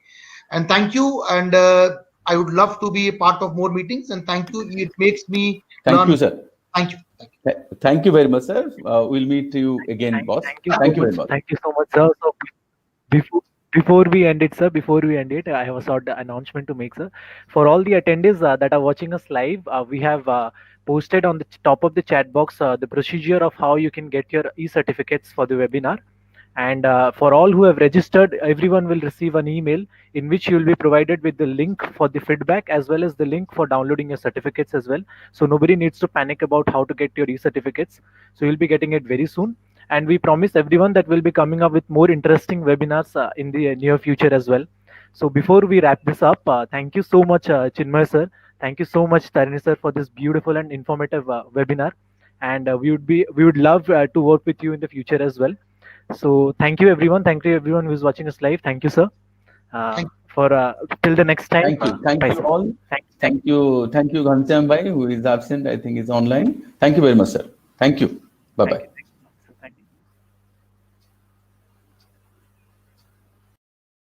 And thank you. And I would love to be a part of more meetings. And thank you. It makes me learn. Thank you, sir. Thank you. Thank you very much, sir. We'll meet you again, boss. Thank you very much. Thank you so much, sir. So before we end it, sir, I have a sort of announcement to make, sir. For all the attendees that are watching us live, we have posted on the top of the chat box the procedure of how you can get your e-certificates for the webinar. And for all who have registered, everyone will receive an email in which you will be provided with the link for the feedback as well as the link for downloading your certificates as well. So nobody needs to panic about how to get your e-certificates. So you'll be getting it very soon. And we promise everyone that we'll be coming up with more interesting webinars in the near future as well. So before we wrap this up, thank you so much, Chinmay sir. Thank you so much, TARINI sir, for this beautiful and informative webinar. And we would love to work with you in the future as well. So thank you everyone. Thank you everyone who's watching us live. Thank you, sir. For till the next time. Thank you all. Thank you, Ghanshyam bhai, who is absent. I think is online. Thank you very much, sir. Thank you. Bye bye.